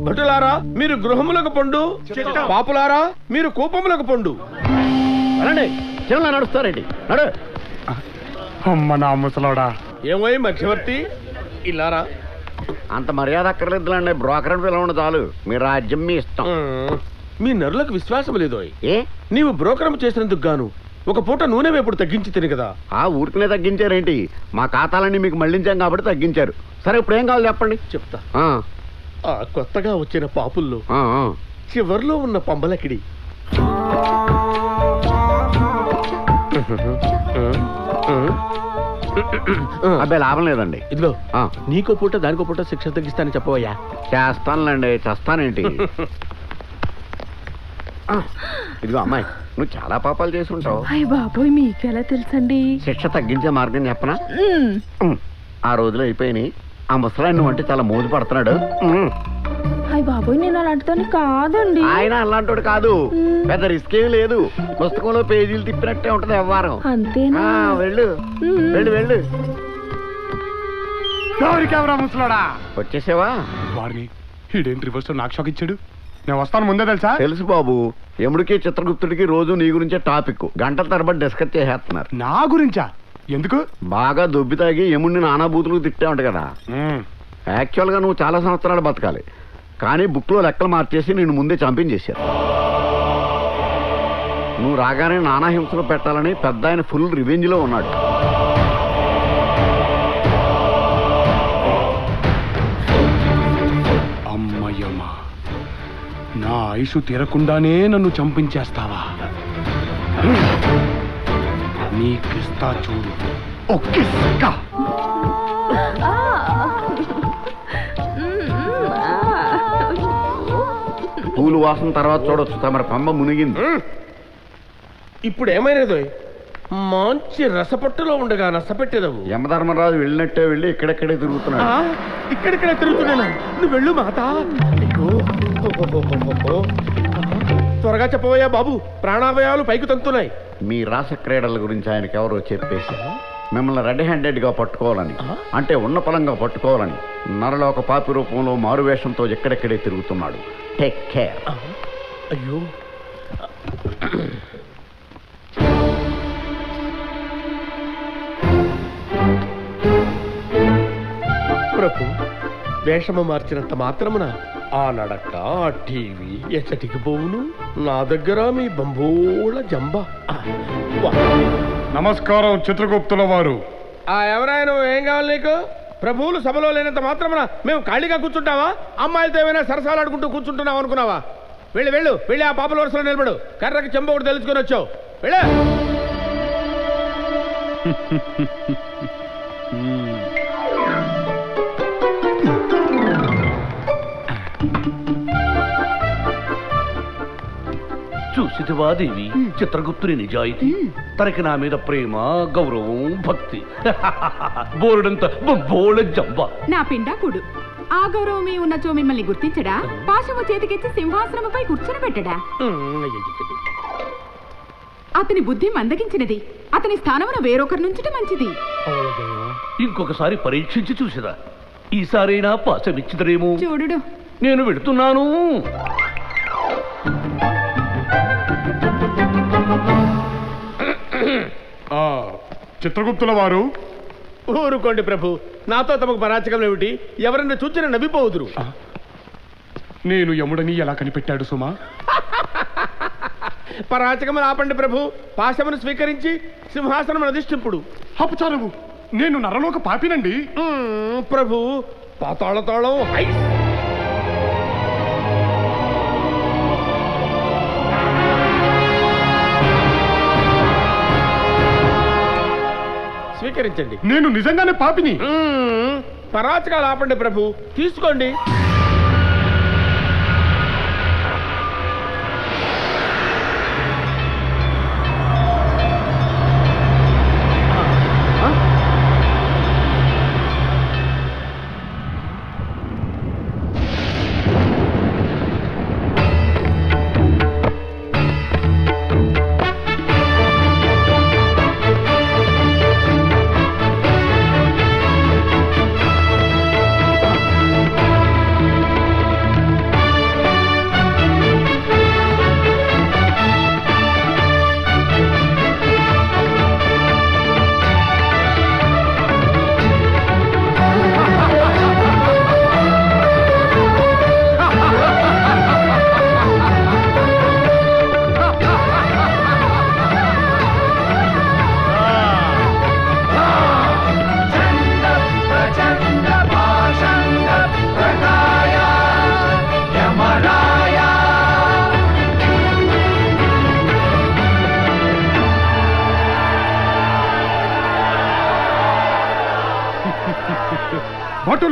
భటులారా మీరు గృహములకు పండు, పాపులారా మీరు కూపములకు పండు. నడుస్తారండి నడు. అమ్మ నా ముసలోడా. ఏమై మధ్యవర్తి ఇల్లారా? అంత మర్యాద అక్కర్లేదులండి, బ్రోకర్ పిలవండి చాలు. మీ రాజ్యం మీ ఇష్టం. మీ నరులకు విశ్వాసం లేదో? ఏ నీవు బ్రోకరం చేసినందుకు గాను ఒక పూట నూనె వేపుడు తగ్గించి తిని కదా. ఆ ఊరికనే తగ్గించారేంటి? మా ఖాతాలన్నీ మీకు మళ్ళించాం కాబట్టి తగ్గించారు. సరే ఇప్పుడు ఏం కావాలి చెప్పండి. చెప్తా. ఆ కొత్తగా వచ్చిన పాపుల్లో చివర్లో ఉన్న పంబలకిడి అబ్బాయి లాభం లేదండి. ఇదిగో నీకో పూట దానికో పూట శిక్ష తగ్గిస్తానని చెప్పవయ్యా. చేస్తానులేండి, చేస్తానేంటి. ఇదిగో అమ్మాయి, నువ్వు చాలా పాపాలు చేసి ఉంటావు. అయ్య బాబోయ్, మీకెలా తెలుసండి? శిక్ష తగ్గించే మార్గం చెప్పనా? ఆ రోజులు అయిపోయినాయి. ఆ ముసలాయన నువ్వు అంటే చాలా మోజు పడుతున్నాడు. అయ్య బాబోయ్, నేను అలాంటిదాన్ని కాదండి. ఆయన అలాంటి కాదు, పెద్ద రిస్క్ ఏం లేదు. పుస్తకంలో పేజీలు తిప్పినట్టే ఉంటది వ్యవహారం. అంతేనా? వెళ్ళు వెళ్ళు వెళ్ళు. ఎవరికెవరా ముసలోడా? వచ్చేసావా? వారిని ఈడేంటి రివర్స్ నాకు షాక్ ఇచ్చాడు. నేను వస్తాను ముందే తెలుసా? తెలుసు బాబు. యముడికి చిత్రగుప్తుడికి రోజు నీ గురించే టాపిక్. గంటల తరబడి డిస్కస్ చేసేస్తున్నారు. నా గురించా? ఎందుకు? బాగా దొబ్బి తాగి యముడిని నానాబూతులు తిట్టే ఉంటా కదా. యాక్చువల్ గా నువ్వు చాలా సంవత్సరాలు బతకాలి, కానీ బుక్ లో లెక్కలు మార్చేసి నేను ముందే చంపించేశారు. నువ్వు రాగానే నానా హింసలు పెట్టాలని పెద్ద ఆయన ఫుల్ రివెంజ్ లో ఉన్నాడు. అమ్మయ్యమ్మా, నా ఆయుషు తీరకుండానే నన్ను చంపించేస్తావా? నీకిస్తా చూడు ఒక్క. పూలు వాసన తర్వాత చూడొచ్చు. తమర పంబ మునిగింది. ఇప్పుడు ఏమైనదో? మంచి రసపట్టులో ఉండగా నష్టపెట్టేదవు. యమధర్మరాజు వెళ్ళినట్టే వెళ్ళి ఇక్కడెక్కడే తిరుగుతున్నాడు. ఇక్కడిక్కడే తిరుగుతున్నాను. నువ్వు వెళ్ళు మాత. త్వరగా చెప్పబోయా బాబు, ప్రాణావయాలు పైకి తంతున్నాయి. మీ రాస క్రీడల గురించి ఆయనకి ఎవరో చెప్పేసి మిమ్మల్ని రెడ్ హ్యాండెడ్ గా పట్టుకోవాలని, అంటే ఉన్న పలంగా పట్టుకోవాలని నరలో ఒక పాపి రూపంలో మారువేషంతో ఎక్కడెక్కడే తిరుగుతున్నాడు. Take care. అయ్యో, ప్రభు, వేషము మార్చినంత మాత్రమున ఆ నడక, ఆ టీవీ ఎచ్చటికి పోవును? నా దగ్గర మీ బంబోళ జంబ. నమస్కారం చిత్రగుప్తుల వారు. ఎవరైనా ఏం కావాలి నీకు? ప్రభువులు సభలో లేనంత మాత్రమున మేము ఖాళీగా కూర్చుంటావా? అమ్మాయిలతో ఏమైనా సరసాలు ఆడుకుంటూ కూర్చుంటున్నావు అనుకున్నావా? వెళ్ళి వెళ్ళు వెళ్ళి ఆ పాపల వరుసలో నిలబడు. కర్రకి చెంబ ఒకటి తెలుసుకొని వచ్చావు. వెళ్ళ. చూసిదివా దేవి చిత్రగుప్తుని నిజాయితీ? తనకి నా మీద ప్రేమ, గౌరవం, భక్తి. బోరుడంత బోళ జంబ. నా పిండాకుడు ఆ గౌరవమే ఉన్నచో మిమ్మల్ని గుర్తించడా? పాశము చేతికిచ్చి సింహాసనముపై కూర్చొని పెట్టడా? అతని బుద్ధి మందగించినది. అతని స్థానమున వేరొకరి నుంచట మంచిది. ఇంకొకసారి పరీక్షించి చూసిరా. ఈసారైనా పాశమిచ్చిదరేమో. చూడు, నేను వెళుతున్నాను. చిత్రగుప్తుల వారు. ఊరుకోండి ప్రభు, నాతో తమకు పరాచకం ఏమిటి? ఎవరన్నా చూచిన నవ్విపోవుదురు. నేను యముడని ఎలా కనిపెట్టాడు సుమా? పరాచకములు ఆపండి ప్రభు. పాశమును స్వీకరించి సింహాసనం అధిష్ఠింపుడు. అపచారము, నేను నరలోక పాపినండి. ప్రభు, పాతాళ తాళం హై. స్వీకరించండి. నేను నిజంగానే పాపిని. పరాచకాలు ఆపండి ప్రభు, తీసుకోండి.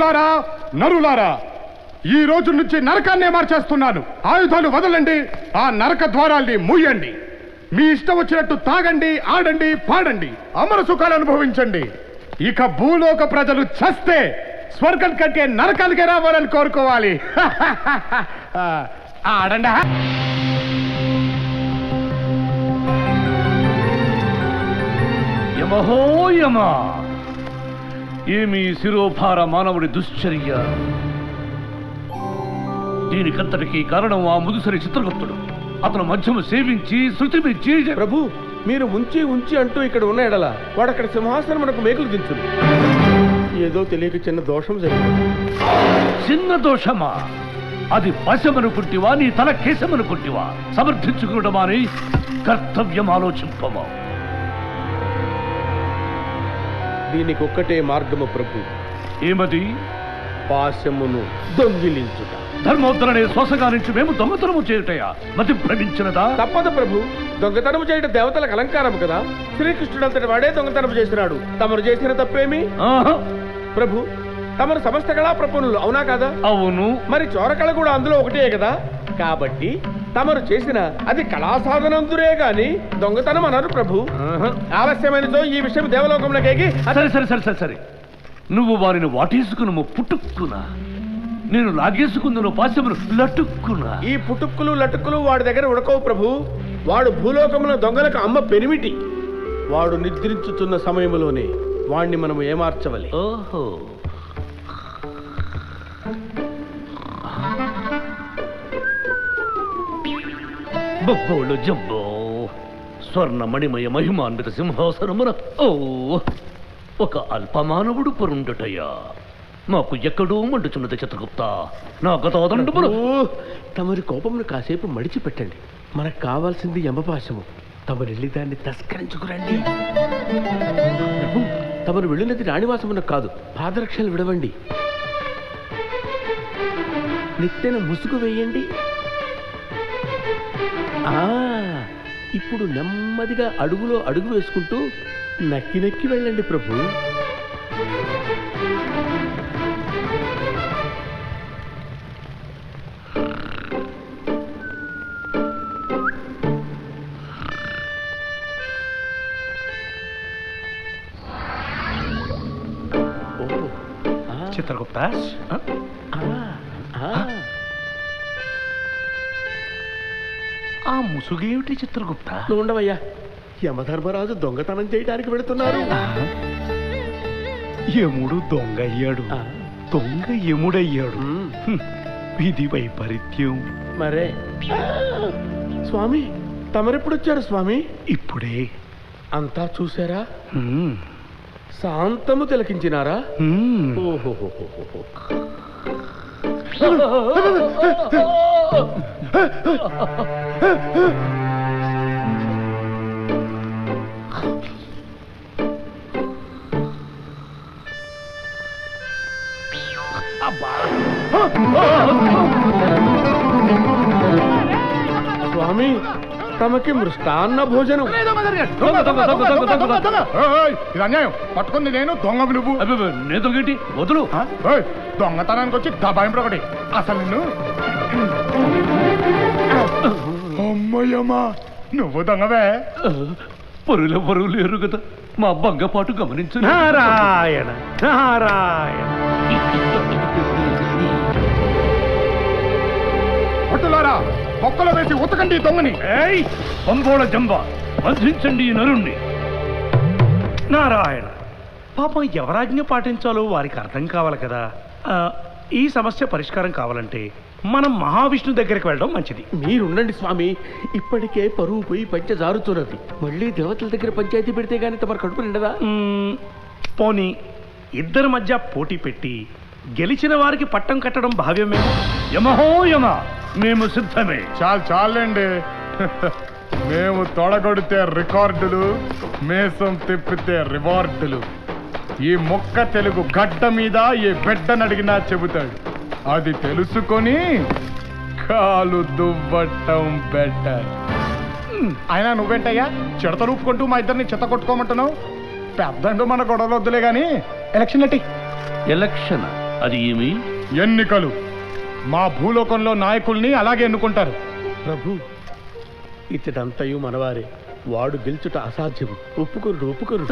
భటులారా, నరులారా, ఈ రోజు నుంచి నరకాన్నే మార్చేస్తున్నాను. ఆయుధాలు వదలండి, ఆ నరక ద్వారాల్ని మూయండి. మీ ఇష్టం వచ్చినట్టు తాగండి, ఆడండి, పాడండి, అమర సుఖాలు అనుభవించండి. ఇక భూలోక ప్రజలు చస్తే స్వర్గం కంటే నరకానికే రావాలని కోరుకోవాలి. ఆడండి. యమహో యమ, ఏమి శిరోభార మానవుడి దుశ్చర్య! దీనికంతటికి కారణం ఆ ముదుసరి చిత్రగుప్తుడు. అతను మద్యము సేవించి శృతి మెచ్చి ప్రభు, మీరు ముంచి ఉంచి అంటూ ఇక్కడ ఉన్న ఎడల వాడు అక్కడ సింహాసనం మనకు మేకులు దించును. ఏదో తెలియక చిన్న దోషం జరిగింది. చిన్న దోషమా? అది వశమనుకుంటివా, నీ తల కేశమనుకుంటివా? సమర్థించుకునడమాని కర్తవ్యం ఆలోచింపమా? దీనికి ఒక్కటే మార్గము ప్రభు. ఏమది? పాశమును దొంగిలించుట. ధర్మోద్ధరణే శ్వాసగా నుంచి మేము దొంగతనము చేయుటయా? మతి భ్రమించినదా? తప్పదు ప్రభు, దొంగతనము చేయడం దేవతలకు అలంకారం కదా. శ్రీకృష్ణుడు అంతటి వాడే దొంగతనము చేసినాడు. తమరు చేసిన తప్పేమి? ఆహా, ప్రభు, తమరు సమస్త కళా ప్రపన్నులు అవునా కదా? అవును. మరి చోరకళ కూడా అందులో ఒకటే కదా. కాబట్టి తమరు చేసిన అది కళా సాధనందురే గాని దొంగతనం అనరు ప్రభు. ఆహా. ఆలస్యమైనతో ఈ విషయం దేవలోకంలోకి సరే సరే సరే సరే సరే, నువ్వు వారిని వాటేసుకును పుట్టుక్కునా, నేను లాగేసుకుందును పాశమును లటుక్కునా. ఈ పుట్టుక్కులు లటుక్కులు వాడి దగ్గర ఉడకవు ప్రభు. వాడు భూలోకమున దొంగలకు అమ్మ పెనిమిటి. వాడు నిద్రించుతున్న సమయంలోనే వాణ్ణి మనం ఏమార్చవలి. ఓహో, బొబ్బోళ్ళు జబ్బో స్వర్ణ మణిమయ మహిమాన్విత సింహాసనమున ఓ ఒక అల్పమానవుడు పొరుండుటయ్యా. మాకు ఎక్కడో మండుచున్నది చిత్రగుప్త. నా గతాదండమును తమరి కోపమును కాసేపు మడిచిపెట్టండి. మనకు కావాల్సింది యమపాశము. తమరు వెళ్ళి దాన్ని తస్కరించుకురండి. ప్రభు, తమరు వెళ్ళినది రాణివాసమునకు కాదు, పాదరక్షలు విడవండి. నెత్తెన ముసుగు వేయండి. ఇప్పుడు నెమ్మదిగా అడుగులో అడుగు వేసుకుంటూ నక్కి నక్కి వెళ్ళండి ప్రభు. చిత్రగుప్త, ఆ ముసుగేమిటి చిత్రగుప్త? ఉండవయ్యా, యమధర్మరాజు దొంగతనం చేయడానికి వెళుతున్నారు. యముడు దొంగ అయ్యాడు, దొంగ యముడయ్యాడు. విధి వైపరీత్యం. మరే స్వామి, తమరెప్పుడు వచ్చారు స్వామి? ఇప్పుడే. అంతా చూసారా? శాంతము తిలకించినారా? ఓహోహోహోహో. స్వామి, తమకి మృష్టాన్న భోజనం. ఇది అన్యాయం. పట్టుకుంది నేను, దొంగ నువ్వు. నేతొకటి వదులు. దొంగతనానికి వచ్చి దబాయింపు ఒకటి. అసలు నిన్ను అమ్మయ్యమ్మా, నువ్వు దొంగవే. పరులెవ్వరూ లేరు కదా, మా బంగపాటు గమనించు. నారాయణ నారాయణ. పట్టులారా, మొక్కలో వేసి ఉతకండి ఈ దొంగని. పంగోళ జంబ, బంధించండి ఈ నరుణ్ణి. నారాయణ, పాపం ఎవరాజ్ఞ పాటించాలో వారికి అర్థం కావాలి కదా. ఈ సమస్య పరిష్కారం కావాలంటే మనం మహావిష్ణు దగ్గరికి వెళ్ళడం మంచిది. మీరుండండి స్వామి, ఇప్పటికే పరువు పోయి పంచ జారుతున్నది. మళ్ళీ దేవతల దగ్గర పంచాయతీ పెడితే గానీ తమరు కడుపు నిండదా? పోనీ ఇద్దరి మధ్య పోటీ పెట్టి గెలిచిన వారికి పట్టం కట్టడం భావ్యమేమో. యమహో యమ, మేము సిద్ధమే. చాలండి. మేము తొడగొడితే రికార్డులు, మేసం తిప్పితే రివార్డులు. ఈ మొక్క తెలుగు గడ్డ మీద ఏ బిడ్డనడిగినా చెబుతాడు. అది తెలుసుకొని కాలు దువ్వటం బెటర్. అయినా నువ్వేంటయ్యా చిడత రూపుకుంటూ మా ఇద్దరిని చెత్త కొట్టుకోమంటున్నావు? పెద్దంటూ మన గొడవలు వద్దులే గాని ఎలక్షన్ ఎట్టి. ఎలక్షన్ అది ఏమి? ఎన్నికలు. మా భూలోకంలో నాయకుల్ని అలాగే ఎన్నుకుంటారు. ప్రభు ఇతడంతయు మనవారే, వాడు గెలుచుట అసాధ్యము. ఒప్పుకొరు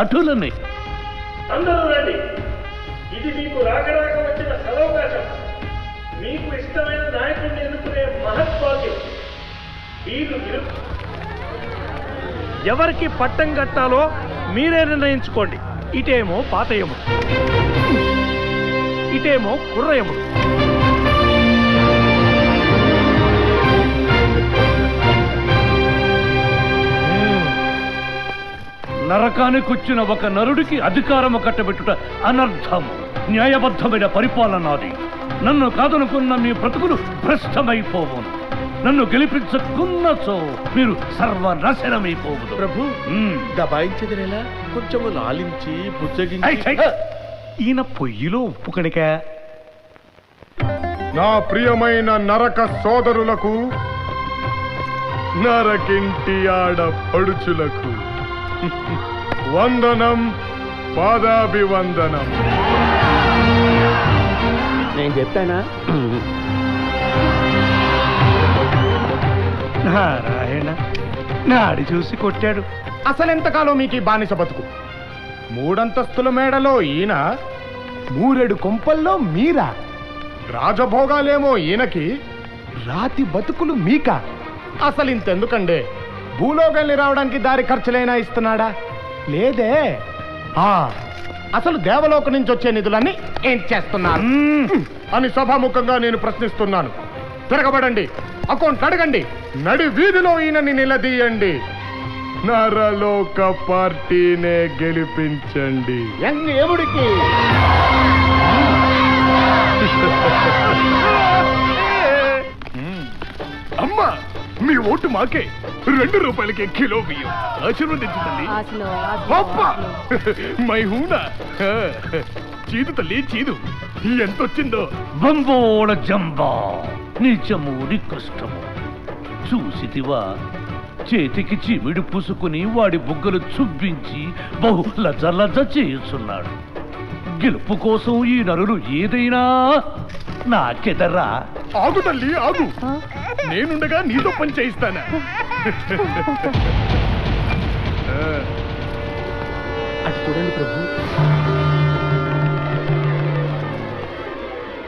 అటులనే అందరూ రండి. ఇది మీకు రాకరాక వచ్చిన సదవకాశం. మీకు ఇష్టమైన నాయకుడిని ఎన్నుకునే మహత్వాక్యం. ఎవరికి పట్టం కట్టాలో మీరే నిర్ణయించుకోండి. ఇటేమో పాతయముడు, ఇటేమో కుర్రయముడు. నరకానికొచ్చిన ఒక నరుడికి అధికారము కట్టబెట్టుట అనర్థము. న్యాయబద్ధమైన పరిపాలనాది. నన్ను కాదనుకున్న మీ బ్రతుకులు భ్రష్టమైపోవును. నన్ను గెలిపించకున్నచో మీరు సర్వనాశనమైపోవును. ప్రభు దబాయించదినేలా కొంచెము లాలించి బుజ్జగించి. ఈయన పొయ్యిలో ఉప్పు కణిక. నా ప్రియమైన నరక సోదరులకు, నరకింటి ఆడ పడుచులకు వందనం, పాదాభివందనం. నేను చెప్పానా? నారాయణ, నాడి చూసి కొట్టాడు. అసలెంతకాలం మీకు ఈ బానిస బతుకు? 3 అంతస్తుల మేడలో ఈయన, 3 కొంపల్లో మీరా? రాజభోగాలేమో ఈయనకి, రాతి బతుకులు మీకా? అసలు ఇంతెందుకండే, భూలోకాల్ని రావడానికి దారి ఖర్చులైనా ఇస్తున్నాడా? లేదే. అసలు దేవలోకం నుంచి వచ్చే నిధులన్నీ ఏం చేస్తున్నారు అని సభాముఖంగా నేను ప్రశ్నిస్తున్నాను. తిరగబడండి, అకౌంట్ అడగండి, నడి వీధిలో ఈయనని నిలదీయండి. నరలోక పార్టీనే గెలిపించండి. ఎముడికి అమ్మా, మీ ఓటు మాకే. 2 రూపాయలకి కిలో బియ్యం. ఆశీర్వదించు తల్లి. మై హూనా. చీదు తల్లి, చీదు. ఎంతొచ్చిందో? బంబోళ జంబా, నిజము నికృష్టము. చూసితివా, చేతికి చిమిడి పూసుకుని వాడి బుగ్గలు చుబ్బించి బహు లజలజ చేస్తున్నాడు. గెలుపు కోసం ఈ నరులు ఏదైనా నాకెదరా? ఆగు తల్లి, ఆగు. నేనుండగా నీతో పని చేయిస్తానా? అటు చూడండి ప్రభు.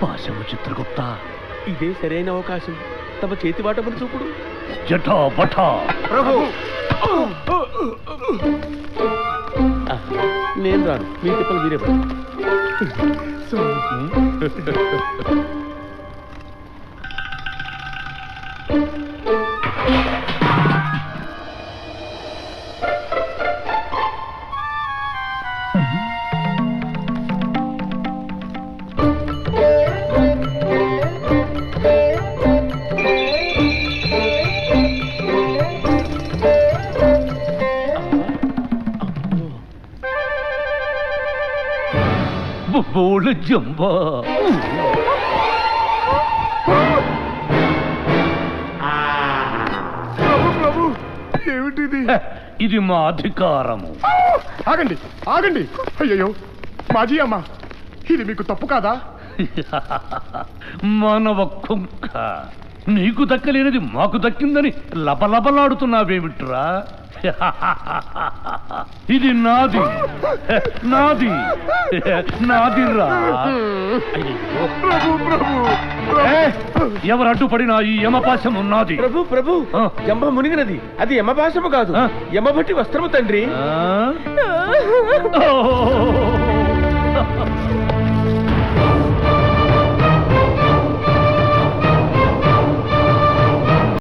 పాశము చిత్రగుప్త, ఇదే సరైన అవకాశం. తమ చేతి వాటములు చూపుడు. జటా బఠా. ప్రభు నేను రాను, మీ తిప్పలు మీరే పడు. బోళ జంబా. ప్రభు, ఏమిటిది? ఇది మా అధికారము. ఆగండి, ఆగండి. అయ్యయ్యో, మాజీ అమ్మ, ఇది మీకు తప్పు కాదా? మానవ కుంక, నీకు దక్కలేనిది మాకు దక్కిందని లబలబలాడుతున్నావేమిట్రా? ఇది నాది, నాది, నాదిరా. ప్రభు, ప్రభు, ఎవరు అడ్డుపడినా ఈ యమపాశం ఉన్నది. ప్రభు ప్రభు జంబ మునిగినది. అది యమపాశము కాదు, యమభట్టి వస్త్రము తండ్రి.